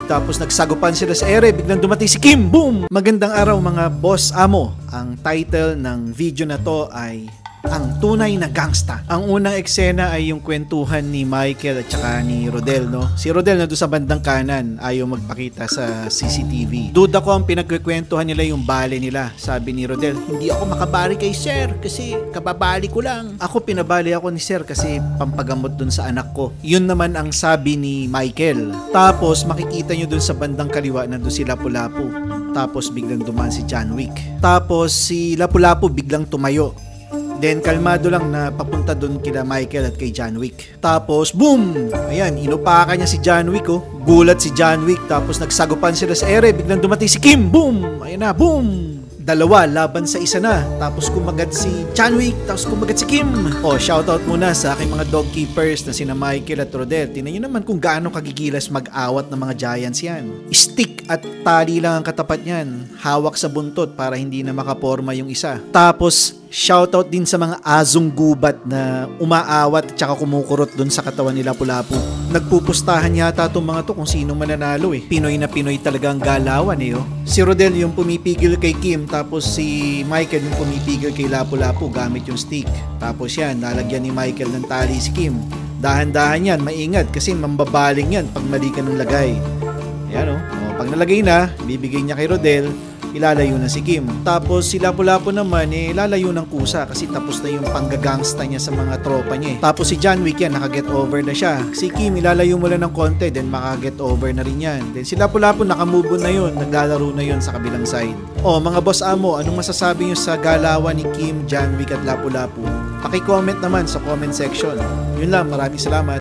tapos nagsagupan sila sa ere, biglang dumating si Kim, boom! Magandang araw mga boss amo. Ang title ng video na to ay Ang Tunay na Gangsta. Ang unang eksena ay yung kwentuhan ni Michael at saka ni Rodel, no? Si Rodel na doon sa bandang kanan, ayaw magpakita sa CCTV. Duda ko ang pinagkukwentuhan nila yung bale nila. Sabi ni Rodel, hindi ako makabali kay sir kasi kababali ko lang. Ako pinabali ako ni sir kasi pampagamot doon sa anak ko. Yun naman ang sabi ni Michael. Tapos makikita nyo doon sa bandang kaliwa na doon si Lapu-Lapu. Tapos biglang dumaan si John Wick. Tapos si Lapu-Lapu biglang tumayo. Then kalmado lang na papunta doon kila Michael at kay John Wick. Tapos boom! Ayan, inupakan niya si John Wick, oh. Gulat si John Wick, tapos nagsagupan sila sa ere, biglang dumating si Kim, boom! Ayan na, boom! Dalawa laban sa isa na. Tapos kumagat si John Wick, tapos kumagat si Kim. Oh, shoutout muna sa aking mga dog keepers na sina Michael at Rodel. Tingnan nyo naman kung gaano kagigilas mag-awat ng mga giants yan. Stick at tali lang ang katapat niyan. Hawak sa buntot para hindi na makaporma yung isa. Tapos shoutout din sa mga azong gubat na umaawat at saka kumukurot dun sa katawan ni Lapu-Lapu. Nagpupustahan yata itong mga to kung sino mananalo eh. Pinoy na Pinoy talaga ang galawan eh, oh. Si Rodel yung pumipigil kay Kim, tapos si Michael yung pumipigil kay Lapu-Lapu gamit yung stick. Tapos yan, nalagyan ni Michael ng tali si Kim. Dahan-dahan yan, maingat kasi mambabaling yan pag mali ka ng lagay. Ayan, oh. Pag nalagay na, bibigay niya kay Rodel, ilalayo na si Kim. Tapos si Lapu-Lapu naman lalayo ng kusa kasi tapos na yung panggagangsta niya sa mga tropa niya eh. Tapos si John Wick yan, nakaget over na siya. Si Kim ilalayo mo lang ng konti, then makaget over na rin yan. Then si Lapu-Lapu nakamove on na yun, naglalaro na yun sa kabilang side. Oh, mga boss amo, anong masasabi niyo sa galawan ni Kim, John Wick at Lapu-Lapu? Paki-comment naman sa comment section. Yun lang, maraming salamat.